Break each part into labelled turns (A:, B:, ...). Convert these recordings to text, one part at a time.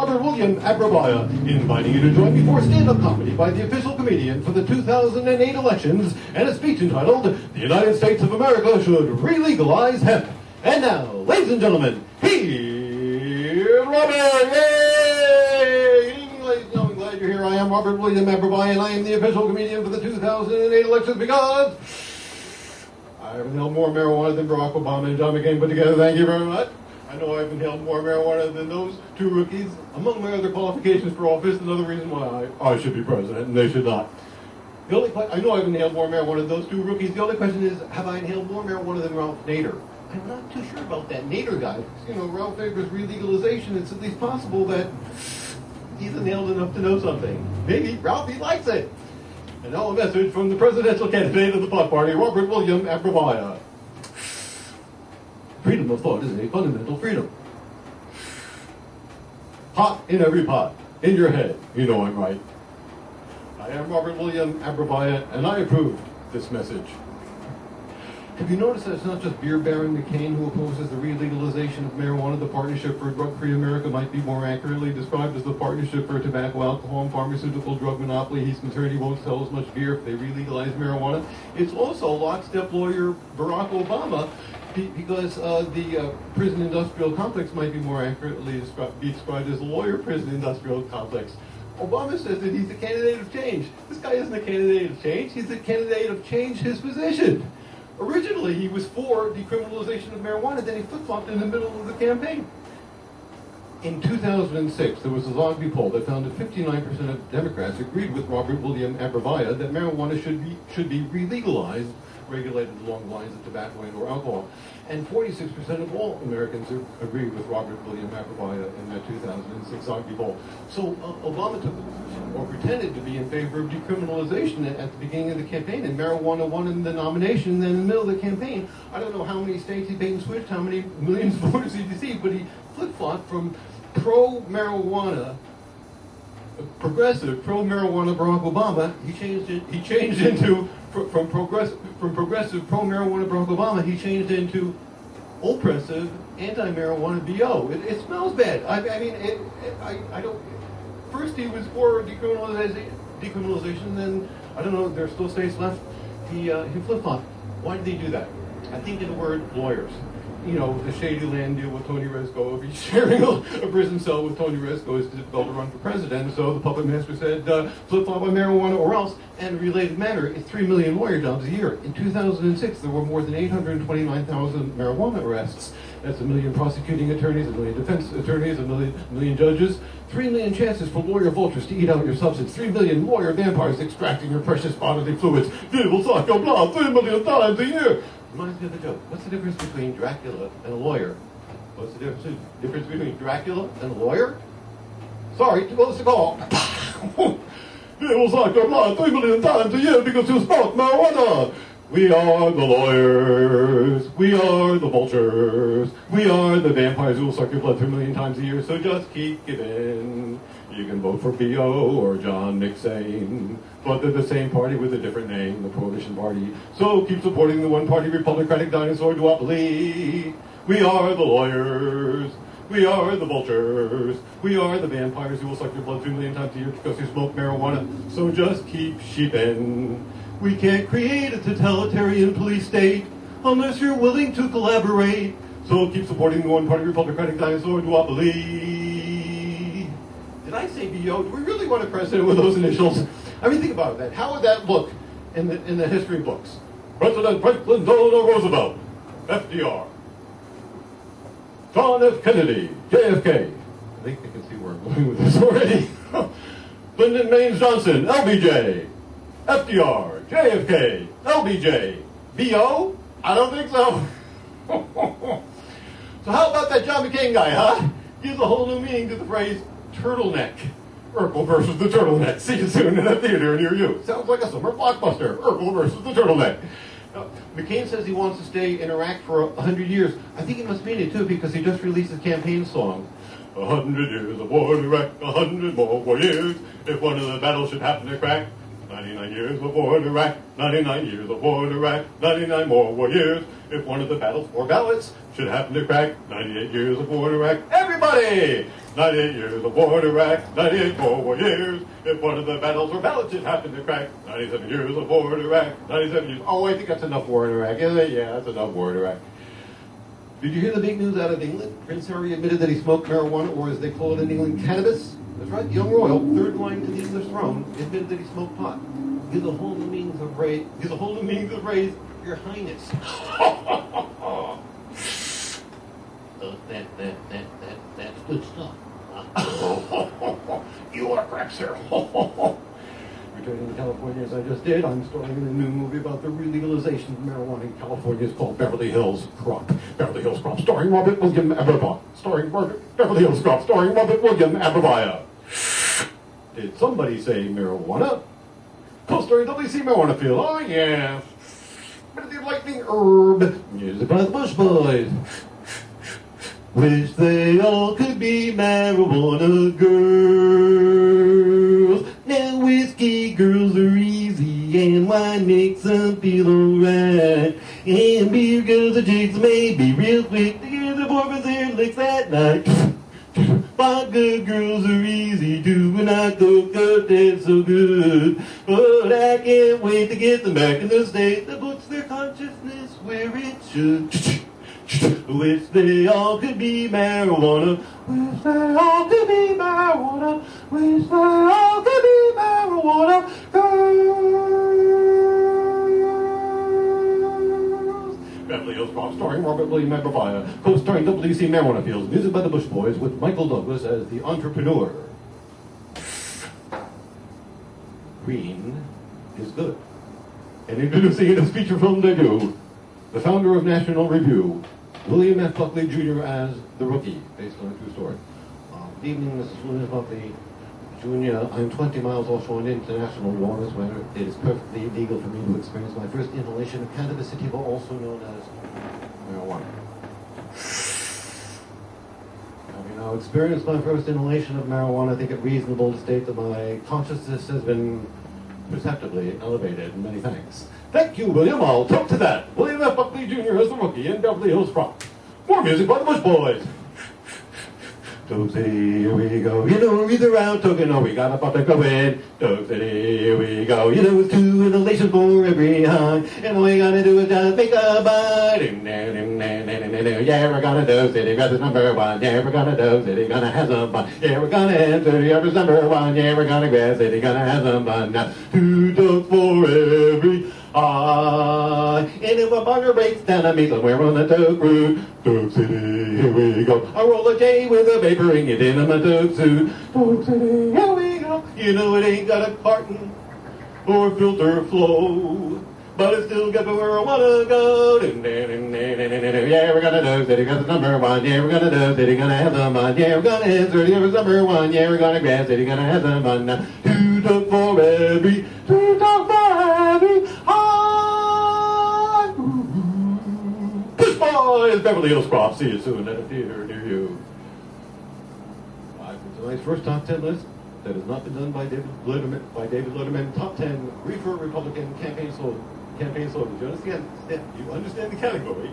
A: Robert William Abrevaya, inviting you to join me for stand-up comedy by the official comedian for the 2008 elections and a speech entitled, "The United States of America Should Relegalize Hemp." And now, ladies and gentlemen, here's Robert! Yay! Good evening, ladies and gentlemen. Glad you're here. I am Robert William Abrevaya, and I am the official comedian for the 2008 elections because I have inhaled more marijuana than Barack Obama and John McCain put together. Thank you very much. I know I've inhaled more marijuana than those two rookies. Among my other qualifications for office, another reason why I should be president and they should not. I know I've inhaled more marijuana than those two rookies. The only question is, have I inhaled more marijuana than Ralph Nader? I'm not too sure about that Nader guy. You know, Ralph Nader's relegalization, it's at least possible that he's inhaled enough to know something. Maybe Ralphie likes it. And now a message from the presidential candidate of the Pot Party, Robert William Abrevaya. Freedom of thought is a fundamental freedom. Pot in every pot. In your head. You know I'm right. I am Robert William Abrevaya, and I approve this message. Have you noticed that it's not just beer baron McCain who opposes the relegalization of marijuana? The Partnership for Drug-Free America might be more accurately described as the Partnership for Tobacco, Alcohol, and Pharmaceutical Drug Monopoly. He's concerned he won't sell as much beer if they relegalize marijuana. It's also lockstep lawyer Barack Obama, because the prison industrial complex might be more accurately described as the lawyer prison industrial complex. Obama says that he's a candidate of change. This guy isn't a candidate of change. He's a candidate of change his position. Originally, he was for decriminalization of marijuana, then he flip-flopped in the middle of the campaign. In 2006, there was a Zogby poll that found that 59% of Democrats agreed with Robert William Abrevaya that marijuana should be relegalized, regulated along the lines of tobacco and or alcohol. And 46% of all Americans agree with Robert William Abrevaya in that 2006 Zogby poll. So Obama took the position, or pretended to be in favor of decriminalization at the beginning of the campaign, and marijuana won in the nomination. Then in the middle of the campaign, I don't know how many states he bait and switched, how many millions of voters he deceived, but he flip-flopped from pro-marijuana, progressive pro-marijuana Barack Obama. He changed into from progressive pro-marijuana Barack Obama. He changed into oppressive anti-marijuana BO. It smells bad. I mean, I don't. First he was for decriminalization, then I don't know. There's still states left. He flip-flopped. Why did he do that? I think in the word lawyers. You know, the shady land deal with Tony Rezko. If he's sharing a prison cell with Tony Rezko, it's difficult to run for president. So the puppet master said, flip-flop on marijuana or else. And in a related matter, it's 3 million lawyer jobs a year. In 2006, there were more than 829,000 marijuana arrests. That's 1 million prosecuting attorneys, 1 million defense attorneys, 1 million judges. 3 million chances for lawyer vultures to eat out your substance. 3 million lawyer vampires extracting your precious bodily fluids. They will suck your blood 3 million times a year. Reminds me of a joke. What's the difference between Dracula and a lawyer? What's the difference between Dracula and a lawyer? Sorry, too close to call. They will suck your blood 3 million times a year because you smoke marijuana. We are the lawyers. We are the vultures. We are the vampires who will suck your blood 3 million times a year. So just keep giving. You can vote for B.O. or John McCain, but they're the same party with a different name, the Prohibition Party. So keep supporting the one-party Republican dinosaur duopoly. We are the lawyers. We are the vultures. We are the vampires who will suck your blood 3 million times a year because you smoke marijuana. So just keep sheeping. We can't create a totalitarian police state unless you're willing to collaborate. So keep supporting the one-party Republican dinosaur duopoly. Did I say B.O.? Do we really want a president with those initials? I mean, think about that. How would that look in the history books? President Franklin Delano Roosevelt, FDR. John F. Kennedy, JFK. I think you can see where I'm going with this already. Lyndon Baines Johnson, LBJ. FDR, JFK, LBJ. B.O.? I don't think so. So how about that John McCain guy, huh? Gives a whole new meaning to the phrase turtleneck. Urkel versus the turtleneck. See you soon in a theater near you. Sounds like a summer blockbuster. Urkel versus the turtleneck. Now, McCain says he wants to stay in Iraq for 100 years. I think he must mean it too, because he just released his campaign song. 100 years of war in Iraq, 100 more war years. If one of the battles should happen to crack, 99 years of war in Iraq, 99 years of war in Iraq, 99 more years. If one of the battles or ballots should happen to crack, 98 years of war in Iraq. Everybody! 98 years of war in Iraq, 98 more years. If one of the battles or ballots should happen to crack, 97 years of war in Iraq, 97 years. Oh, I think that's enough war in Iraq. Yeah, that's enough war in Iraq. Did you hear the big news out of England? Prince Harry admitted that he smoked marijuana, or as they call it in England, cannabis. That's right, young royal, third line to the English throne, admitted that he smoked pot. Give the whole means of raise, your highness. That's good stuff. You are correct, sir. Returning to California as I just did, I'm starting a new movie about the relegalization of marijuana in California. It's called Beverly Hills Crop. Beverly Hills Crop, starring Robert William Abrevaya. Beverly Hills Crop, starring Robert William Abrevaya. Did somebody say marijuana? Co-starring WC Marijuana Field. Oh yeah. Bit of the lightning herb. Music by the Bush Boys. Wish they all could be marijuana girls. Now whiskey girls are easy and wine makes them feel alright. And beer girls are jigs maybe real quick to get the boyfriends their licks at night. Vodka girls are easy too, and I cook up that's so good. But I can't wait to get them back in the state that puts their consciousness where it should. Wish they all could be marijuana. Wish they all could be marijuana. Wish they all could be marijuana. Girls. Beverly Hills Crop, starring Robert William Abrevaya, co-starring WC Marijuana Fields, music by the Bush Boys, with Michael Douglas as the entrepreneur. Green is good. And introducing in his feature film debut, the founder of National Review, William F. Buckley Jr. as the Rookie, based on a true story. Good evening, Mrs. William Buckley Jr. I'm 20 miles offshore in international waters where it is perfectly legal for me to experience my first inhalation of cannabis sativa, also known as marijuana. Having now experienced my first inhalation of marijuana, I think it reasonable to state that my consciousness has been perceptibly elevated. Many thanks. Thank you, William. I'll talk to that. William F. Buckley Jr. as the Rookie in Beverly Hills Crop. More music by the Bush Boys. Dog City, here we go. You know, we're either out talking or we got a pop and go in. Dog City, here we go. You know, it's 2 inhalations for every high. And all you gotta do is just make a bite. Yeah, we're gonna Dog City, got this number 1. Yeah, we're gonna Dog City, gonna have some fun. Yeah, we're gonna enter the other number 1. Yeah, we're gonna Grass City, gonna have some fun. Now, 2 dogs for every and if a bugger breaks down, I meet somewhere on the Dog Route. Dog City, here we go. I roll a J with a vaporing it in my dog suit. Dog City, here we go. You know it ain't got a carton or filter flow, but it still got me where I wanna go. Yeah, we're gonna Dog City, got the number 1. Yeah, we're gonna Dog City, gonna have some fun. Yeah, we're gonna answer the other number 1. Yeah, we're gonna Grass City, gonna have some fun. Now, 2 dogs for every, 2 dogs for every. Bush Boys, Beverly Hills Crop. See you soon at a theater near you. For tonight's first top 10 list that has not been done by David Letterman. Top 10 reefer Republican campaign slogans. You understand the category?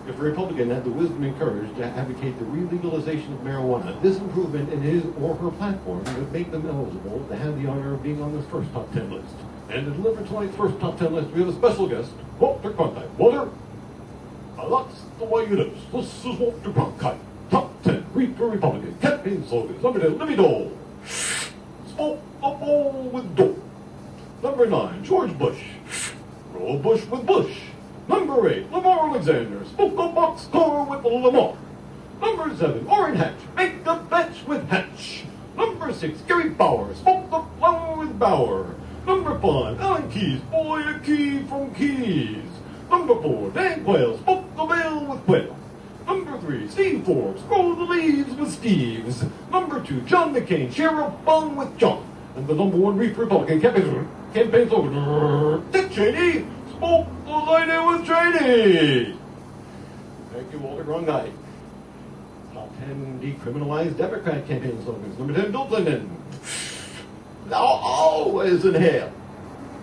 A: If a Republican had the wisdom and courage to advocate the relegalization of marijuana, this improvement in his or her platform would make them eligible to have the honor of being on this first top 10 list. And to deliver tonight's first top 10 list, we have a special guest, Walter Cronkite. Walter, that's the way it is. This is Walter Cronkite. Top 10 reefer Republican campaign slogans. Number 10, Libby Dole. Smoke a bowl with Dole. Number 9, George Bush. Roll Bush with Bush. Number 8, Lamar Alexander. Smoke a boxcar with Lamar. Number 7, Orrin Hatch. Make a batch with Hatch. Number 6, Gary Bauer. Smoke the flower with Bauer. Number 5, Alan Keyes. Boy, a key from Keys. Number 4, Dan Quayle. Smoke the veil with Quayle. Number 3, Steve Forbes. Roll the leaves with Steves. Number 2, John McCain. Share a bong with John. And the number 1 reef Republican campaign slogan, Dick Cheney. Smoke the lady with Cheney. Thank you, Walter Cronkite. Top 10 decriminalized Democrat campaign slogans. Number 10, Bill Clinton. Now always inhale.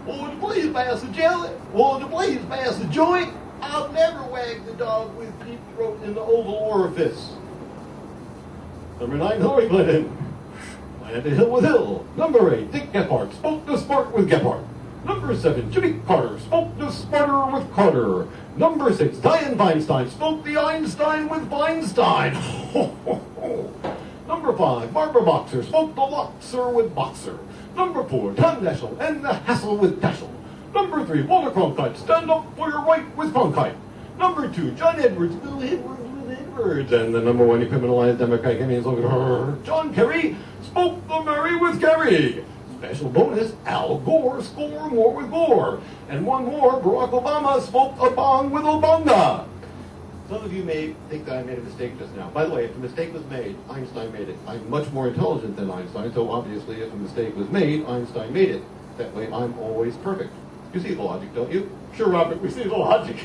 A: Would you please pass the jelly? Would you please pass the joint? I'll never wag the dog with deep throat in the oval orifice. Number 9, Hillary Clinton. Planted hill with hill. Number 8, Dick Gephardt. Spoke to Spark with Gephardt. Number 7, Jimmy Carter. Spoke to Sparter with Carter. Number 6, Dianne Feinstein. Spoke the Einstein with Feinstein. Number 5, Barbara Boxer. Spoke the Boxer with Boxer. Number 4, Tom Daschle and the Hassle with Daschle. Number 3, Walter Cronkite. Stand up for your right with Cronkite. Number 2, John Edwards. Bill Edwards with Edwards. And the number 1 decriminalized Democrat Canadians look at her. John Kerry. Spoke the Mary with Kerry. Special bonus, Al Gore. Score more with Gore. And one more, Barack Obama spoke a bong with Obama. Some of you may think that I made a mistake just now. By the way, if a mistake was made, Einstein made it. I'm much more intelligent than Einstein, so obviously if a mistake was made, Einstein made it. That way I'm always perfect. You see the logic, don't you? Sure, Robert, we see the logic.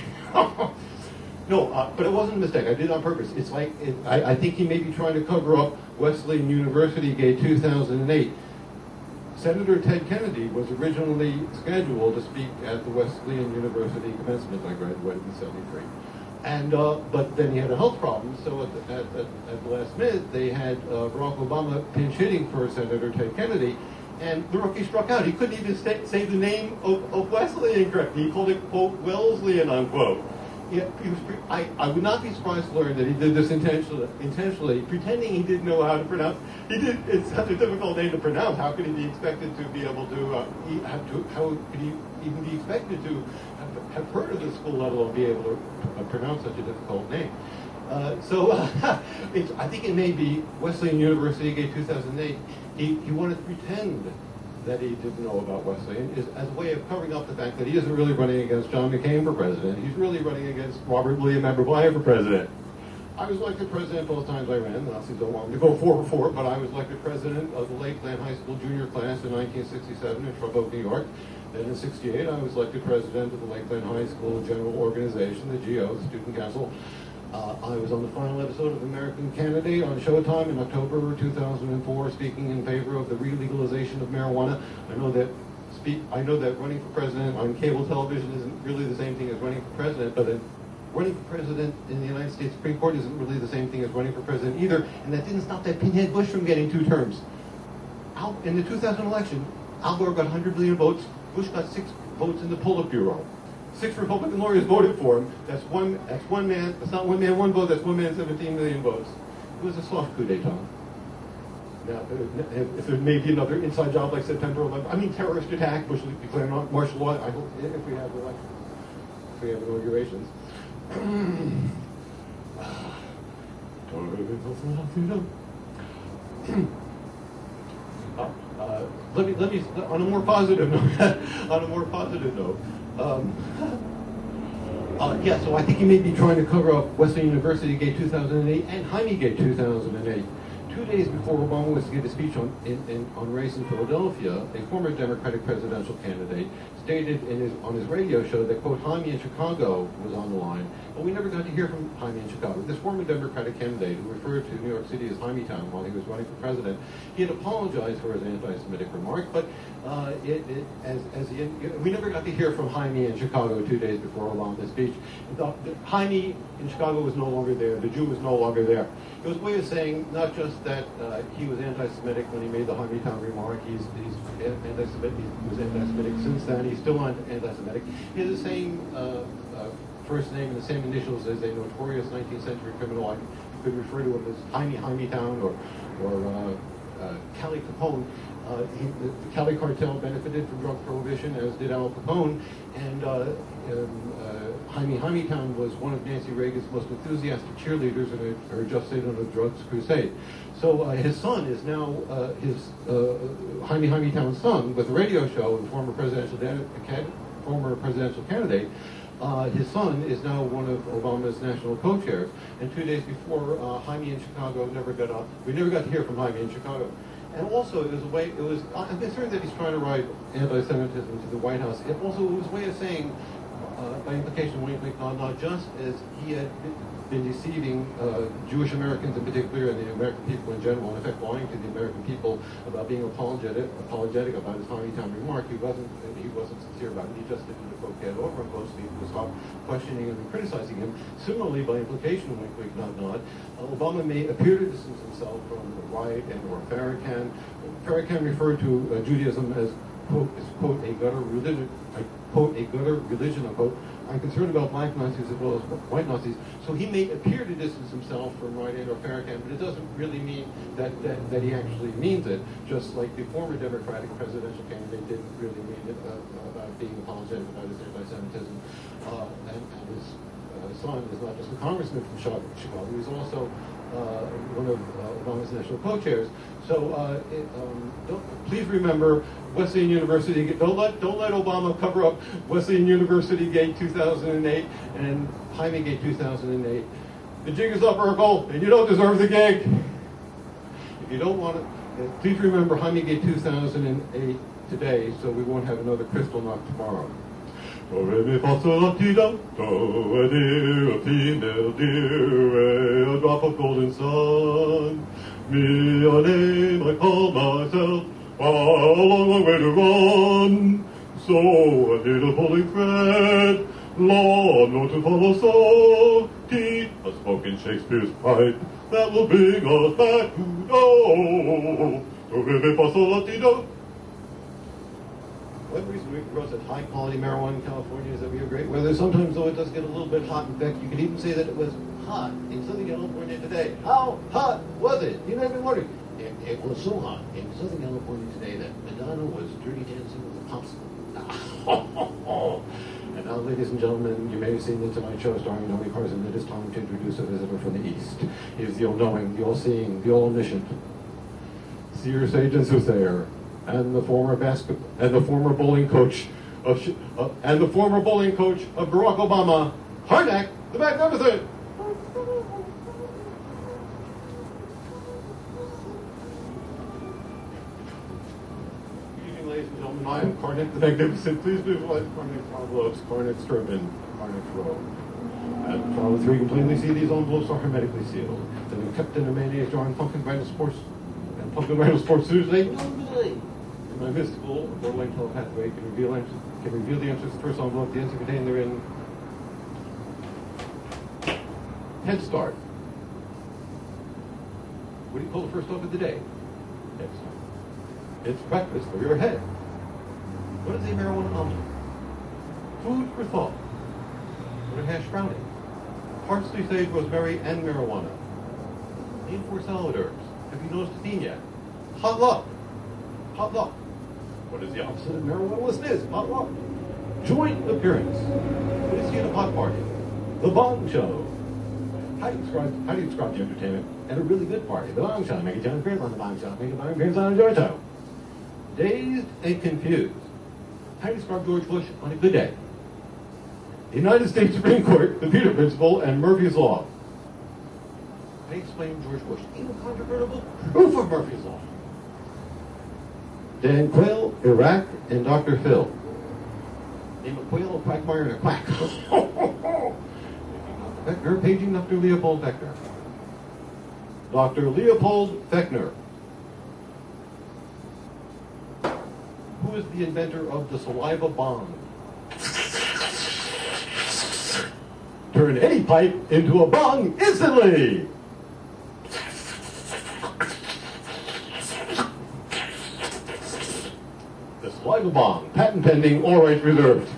A: No, but it wasn't a mistake. I did it on purpose. It's like, I think he may be trying to cover up Wesleyan University Gate 2008. Senator Ted Kennedy was originally scheduled to speak at the Wesleyan University commencement. I graduated in '73. And, but then he had a health problem, so at the last minute, they had Barack Obama pinch hitting for Senator Ted Kennedy, and the rookie struck out. He couldn't even say the name of Wesleyan correctly. He called it, quote, Wesleyan, unquote. I would not be surprised to learn that he did this intentionally, pretending he didn't know how to pronounce. It's such a difficult name to pronounce. How could he be expected to be able to? How could he even be expected to have heard of the school, let alone be able to pronounce such a difficult name? I think it may be Wesleyan University Gate 2008. He wanted to pretend that he didn't know about Wesleyan as a way of covering up the fact that he isn't really running against John McCain for president. He's really running against Robert William Abrevaya for president. I was elected president both times I ran. The Nazis don't want me to go 4 for 4, but I was elected president of the Lakeland High School junior class in 1967 in Trumbull, New York. Then in '68, I was elected president of the Lakeland High School General Organization, the GO, the Student Council. I was on the final episode of American Candidate on Showtime in October 2004, speaking in favor of the relegalization of marijuana. I know that running for president on cable television isn't really the same thing as running for president, but running for president in the United States Supreme Court isn't really the same thing as running for president either, and that didn't stop that pinhead Bush from getting 2 terms. In the 2000 election, Al Gore got 100 million votes. Bush got 6 votes in the Politburo. 6 Republican lawyers voted for him. That's one man. That's not one man, one vote. That's one man, 17 million votes. It was a soft coup d'etat. Now, if there may be another inside job like September 11th, terrorist attack, Bush declaring martial law. I hope if we have elections, if we have inaugurations. Let me on a more positive note. So I think he may be trying to cover up Wesleyan University Gate 2008 and Jaime Gate 2008. 2 days before Obama was to give a speech on race in Philadelphia, a former Democratic presidential candidate stated on his radio show that, quote, Jaime in Chicago was on the line, but we never got to hear from Jaime in Chicago. This former Democratic candidate, who referred to New York City as Jaime Town while he was running for president, he had apologized for his anti-Semitic remark, but we never got to hear from Jaime in Chicago 2 days before Obama's speech. Jaime in Chicago was no longer there. The Jew was no longer there. It was a way of saying not just that he was anti-Semitic when he made the Jaime Town remark. He's anti-Semitic. He was anti-Semitic since then. He's still anti-Semitic. He has the same first name and the same initials as a notorious 19th century criminal. I could refer to him as Jaime Town or Cali Capone. The Cali cartel benefited from drug prohibition, as did Al Capone, and Jaime Town was one of Nancy Reagan's most enthusiastic cheerleaders in her Just Say No to Drugs crusade. So his son is now Jaime Town's son with a radio show and former presidential candidate. His son is now one of Obama's national co-chairs. And 2 days before, Jaime in Chicago we never got to hear from Jaime in Chicago. And also, I'm concerned that he's trying to ride anti-Semitism to the White House. It was a way of saying, by implication, wink, wink, nod, nod, just as he had been deceiving Jewish Americans in particular and the American people in general, in effect lying to the American people about being apologetic about his Hardy Time remark. He wasn't sincere about it. He just didn't quote get over and closely to stop questioning him and criticizing him. Similarly, by implication, wink, wink, nod, nod, Obama may appear to distance himself from the right and or Farrakhan. Farrakhan referred to Judaism as quote a gutter religion, unquote. I'm concerned about black Nazis as well as white Nazis. So he may appear to distance himself from right and or Farrakhan, but it doesn't really mean that he actually means it. Just like the former Democratic presidential candidate didn't really mean it about being apologetic about his anti-Semitism. And his son is not just a congressman from Chicago, he's also one of Obama's national co-chairs. So please remember Wesleyan University. Don't let Obama cover up Wesleyan University Gate 2008 and Jaime Gate 2008. The jig is up, Urkel, and you don't deserve the gig. If you don't want it, please remember Jaime Gate 2008 today, so we won't have another crystal knock tomorrow. Do, re, mi, fa, sol, la, ti, do, a deer, a female deer, a drop of golden sun. Me a name I call myself, a long, long way to run. So a little pulling thread, law, no to follow, so tea, a spoken Shakespeare's pipe, that will bring us back to know. Do, re, mi, fa, sol, la, ti, do. One reason we grow such high-quality marijuana in California is that we have great weather. Sometimes, though, it does get a little bit hot. In fact, you could even say that it was hot in Southern California today. How hot was it? You may be wondering. It was so hot in Southern California today that Madonna was dirty dancing with a popsicle. And now, ladies and gentlemen, you may have seen the Tonight Show starring Nomi Carson. It is time to introduce a visitor from the East. He is the all-knowing, the all-seeing, the all-omniscient, seer, sage, and soothsayer. And the former bowling coach of Barack Obama, Harnack, the Magnificent. Good evening, ladies and gentlemen. I am Karnak the Magnificent. Please visualize Karnak's envelopes, Karnak's turban, Karnak's robe. And Charlie 3 can plainly see these envelopes are hermetically sealed. They've been kept in a mayonnaise jar and pumpkin vinyl sports Tuesday. My mystical borderline telepathy can reveal the answers to the first envelope. The answer contained therein. Head Start. What do you call the first stop of the day? Head Start. It's breakfast for your head. What is a marijuana omelet? Food for thought. What a hash brownie? Parsley, sage, rosemary, and marijuana. Name 4 salad herbs. Have you noticed a theme yet? Hot luck. Hot luck. What is the opposite of marijuana? List is hot luck. Joint appearance. What is he at a pot party? The Bong Show. How do you describe the entertainment at a really good party? The Bong Show. Make a giant appearance on the Bong Show. Make a giant appearance on a joint show. Dazed and confused. How do you describe George Bush on a good day? The United States Supreme Court, the Peter Principle, and Murphy's Law. How do you explain George Bush? Incontrovertible proof of Murphy's Law. Dan Quayle, Iraq, and Dr. Phil. Name a quail, a quagmire, and a quack. Beckner, paging Dr. Leopold Beckner. Dr. Leopold Beckner. Who is the inventor of the saliva bomb? Turn any pipe into a bong instantly! The saliva bomb, patent pending, all rights reserved.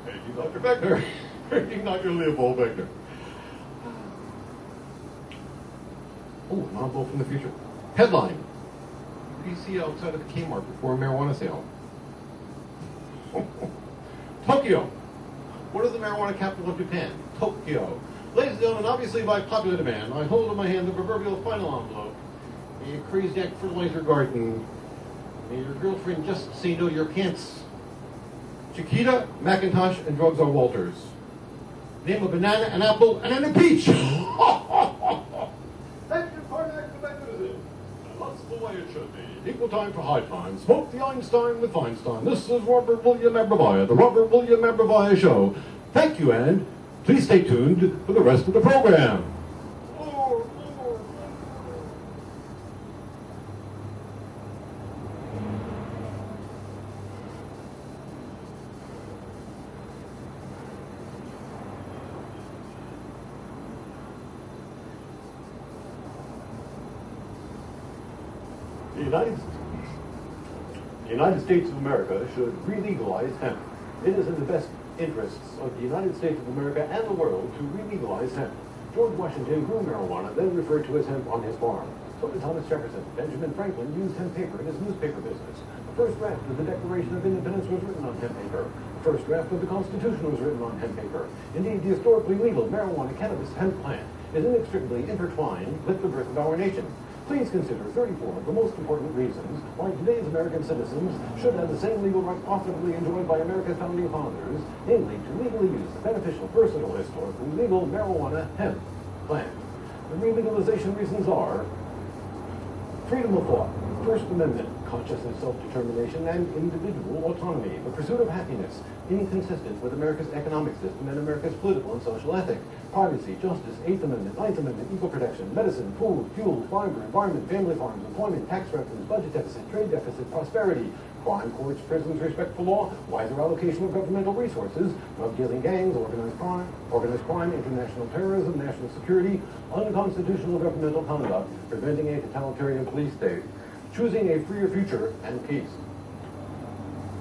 A: Thank you, Dr. Beckner. Thank you, Dr. Leopold Beckner. Oh, an envelope from the future. Headline. What do you see outside of the Kmart before a marijuana sale? Tokyo. What is the marijuana capital of Japan? Tokyo. Ladies and gentlemen, obviously by popular demand, I hold in my hand the proverbial final envelope. A crazy act fertilizer garden. May your girlfriend just say no to your pants. Chiquita, Macintosh, and drugs are Walters. Name a banana, an apple, and a peach. Thank you, Karnak the Magnificent. That's the way it should be. Equal time. time for high time. Smoke the Einstein with Feinstein. This is Robert William Abrevaya, the Robert William Abrevaya Show. Thank you, and please stay tuned for the rest of the program. The United States of America should re-legalize hemp. It is in the best interests of the United States of America and the world to re-legalize hemp. George Washington grew marijuana, then referred to as hemp on his farm. So did Thomas Jefferson. Benjamin Franklin used hemp paper in his newspaper business. The first draft of the Declaration of Independence was written on hemp paper. The first draft of the Constitution was written on hemp paper. Indeed, the historically legal marijuana cannabis hemp plant is inextricably intertwined with the birth of our nation. Please consider 34 of the most important reasons why today's American citizens should have the same legal right profitably enjoyed by America's founding fathers, namely to legally use the beneficial, versatile, historically legal marijuana hemp plant. The re-legalization reasons are freedom of thought, First Amendment, consciousness, self-determination, and individual autonomy, the pursuit of happiness, inconsistent with America's economic system and America's political and social ethic, privacy, justice, Eighth Amendment, Ninth Amendment, equal protection, medicine, food, fuel, fiber, environment, family farms, employment, tax revenues, budget deficit, trade deficit, prosperity, crime, courts, prisons, respect for law, wiser allocation of governmental resources, drug-dealing gangs, organized crime, international terrorism, national security, unconstitutional governmental conduct, preventing a totalitarian police state, choosing a freer future, and peace.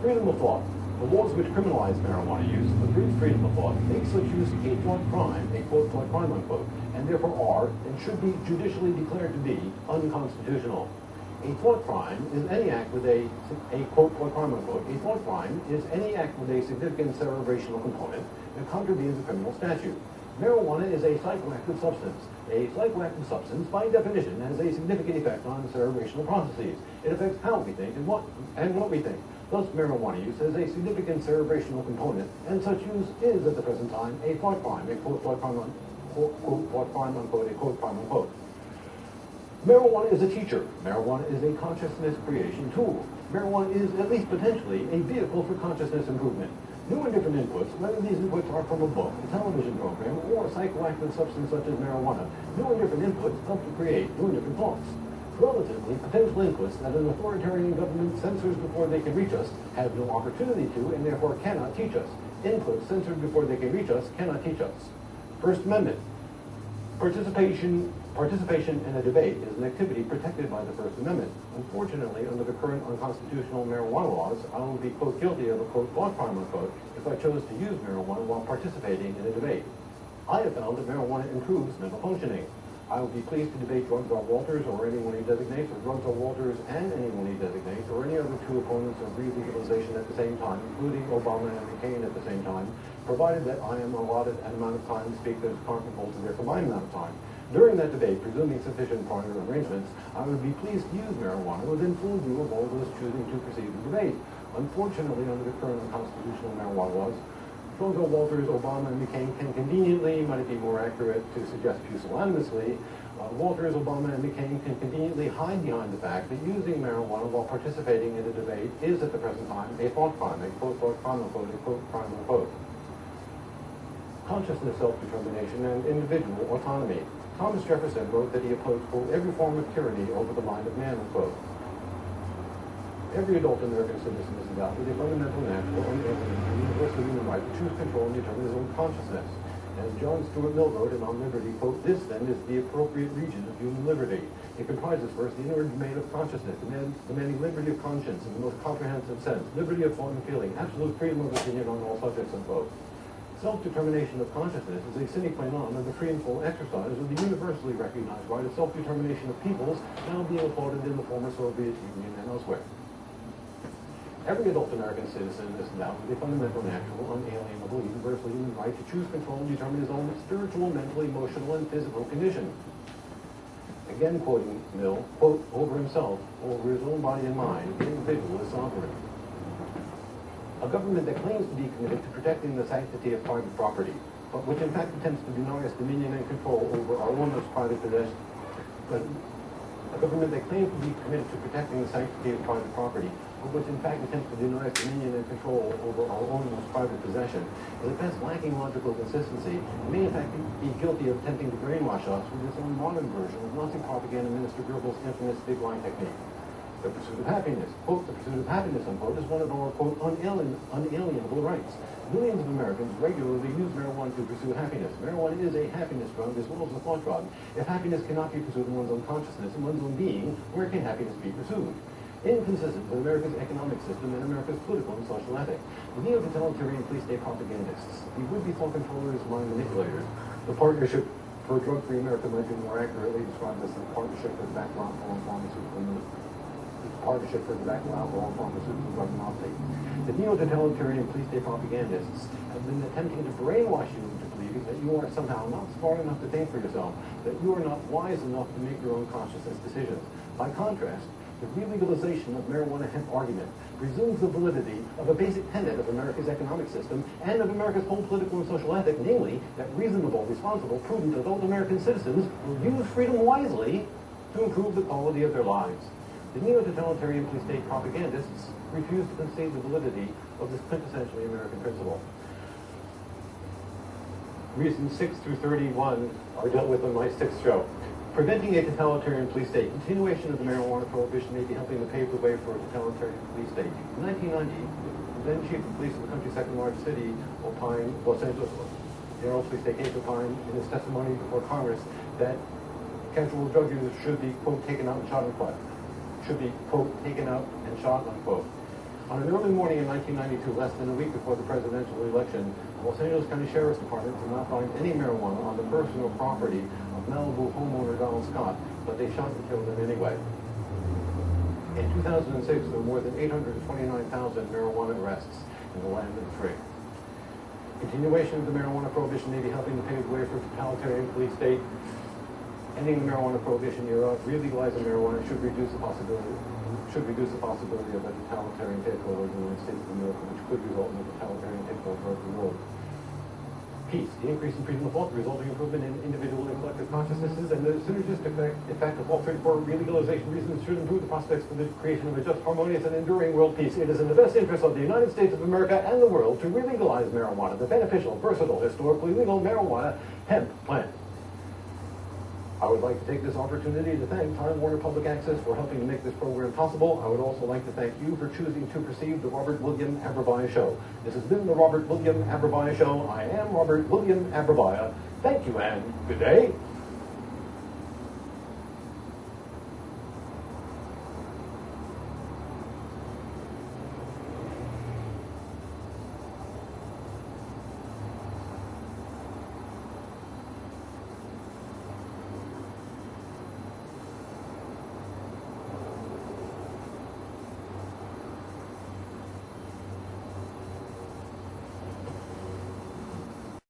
A: Freedom of thought. The laws which criminalize marijuana use forbid freedom of thought, make such use a thought crime, a quote, thought crime, unquote, and therefore are and should be judicially declared to be unconstitutional. A thought crime is any act with a quote, thought crime, unquote. A thought crime is any act with a significant cerebrational component that contravenes a criminal statute. Marijuana is a psychoactive substance. A psychoactive substance, by definition, has a significant effect on cerebrational processes. It affects how we think and what we think. Thus, marijuana use has a significant cerebrational component, and such use is, at the present time, a thought crime, a quote, thought crime, quote, thought crime, unquote, a quote, crime, unquote. Marijuana is a teacher. Marijuana is a consciousness creation tool. Marijuana is, at least potentially, a vehicle for consciousness improvement. New and different inputs, whether these inputs are from a book, a television program, or a psychoactive substance such as marijuana, new and different inputs help to create new and different thoughts. Relatively, potential inputs that an authoritarian government censors before they can reach us have no opportunity to and therefore cannot teach us. Inputs censored before they can reach us cannot teach us. First Amendment. Participation in a debate is an activity protected by the First Amendment. Unfortunately, under the current unconstitutional marijuana laws, I would be, quote, guilty of a, quote, thought crime, unquote, if I chose to use marijuana while participating in a debate. I have found that marijuana improves mental functioning. I would be pleased to debate drugs are Walters or anyone he designates, or drugs are Walters and anyone he designates, or any other two opponents of re-legalization at the same time, including Obama and McCain at the same time, provided that I am allotted an amount of time to speak that is comparable to their combined amount of time. During that debate, presuming sufficient prior arrangements, I would be pleased to use marijuana within full view of all those choosing to proceed the debate. Unfortunately, under the current unconstitutional marijuana laws, drugs are Walters, Obama, and McCain can conveniently, might it be more accurate to suggest pusillanimously, Walters, Obama, and McCain can conveniently hide behind the fact that using marijuana while participating in a debate is, at the present time, a thought crime, a quote, thought crime, unquote, a quote, crime, unquote. Consciousness, self-determination, and individual autonomy. Thomas Jefferson wrote that he opposed, quote, every form of tyranny over the mind of man, unquote. Every adult American citizen is endowed with a fundamental, natural, unalienable, and universal human right to choose, control, and determine his own consciousness. As John Stuart Mill wrote in On Liberty, quote, this, then, is the appropriate region of human liberty. It comprises, first, the inward domain of consciousness, demanding liberty of conscience in the most comprehensive sense, liberty of thought and feeling, absolute freedom of opinion on all subjects, unquote. Self-determination of consciousness is a sine qua non of the free and full exercise of the universally recognized right of self-determination of peoples now being applauded in the former Soviet Union and elsewhere. Every adult American citizen is endowed with a fundamental, natural, unalienable, universal human right to choose, control, and determine his own spiritual, mental, emotional, and physical condition. Again quoting Mill, quote, over himself, over his own body and mind, the individual is sovereign. A government that claims to be committed to protecting the sanctity of private property, but which in fact attempts to deny us dominion and control over our own most private possessions. A A government that claims to be committed to protecting the sanctity of private property, but which in fact attempts to deny us dominion and control over our own most private possession, is at best lacking logical consistency, and may in fact be guilty of attempting to brainwash us with its own modern version of Nazi propaganda minister Goebbels' infamous big line technique. The pursuit of happiness, quote, the pursuit of happiness, unquote, is one of our, quote, unalienable rights. Millions of Americans regularly use marijuana to pursue happiness. Marijuana is a happiness drug as well as a thought drug. If happiness cannot be pursued in one's own consciousness, in one's own being, where can happiness be pursued? Inconsistent with America's economic system and America's political and social ethic. The neo-totalitarian police state propagandists, the would-be thought controllers, mind manipulators, the Partnership for Drug-Free America might be more accurately described as the Partnership for the Background on Pharmaceutical Partnership for the Tobacco, Alcohol, and Pharmaceutical Drug Monopoly. The neo-totalitarian police state propagandists have been attempting to brainwash you into believing that you are somehow not smart enough to think for yourself, that you are not wise enough to make your own consciousness decisions. By contrast, the relegalization of marijuana hemp argument presumes the validity of a basic tenet of America's economic system and of America's whole political and social ethic, namely, that reasonable, responsible, prudent, adult American citizens will use freedom wisely to improve the quality of their lives. The neo-totalitarian police state propagandists refuse to concede the validity of this quintessentially American principle. Reasons 6 through 31 are dealt with on my 6th show. Preventing a totalitarian police state. Continuation of the marijuana prohibition may be helping to pave the way for a totalitarian police state. In 1990, the then chief of police of the country's second largest city, Los Angeles, General Police State Case opined in his testimony before Congress that casual drug users should be, quote, taken out and shot, unquote. Should be, quote, taken out and shot, unquote. On an early morning in 1992, less than a week before the presidential election, the Los Angeles County Sheriff's Department did not find any marijuana on the personal property of Malibu homeowner Donald Scott, but they shot and killed him anyway. In 2006, there were more than 829,000 marijuana arrests in the land of the free. Continuation of the marijuana prohibition may be helping to pave the way for a totalitarian police state. Ending the marijuana prohibition era, relegalizing marijuana should reduce the possibility of a totalitarian takeover of the United States of America, which could result in a totalitarian takeover of the world. Peace, the increase in freedom of thought, the resulting improvement in individual and collective consciousnesses, and the synergistic effect of all 34 relegalization reasons should improve the prospects for the creation of a just, harmonious, and enduring world peace. It is in the best interest of the United States of America and the world to relegalize marijuana, the beneficial, versatile, historically legal marijuana hemp plant. I would like to take this opportunity to thank Time Warner Public Access for helping to make this program possible. I would also like to thank you for choosing to perceive the Robert William Abrevaya Show. This has been the Robert William Abrevaya Show. I am Robert William Abrevaya. Thank you and good day.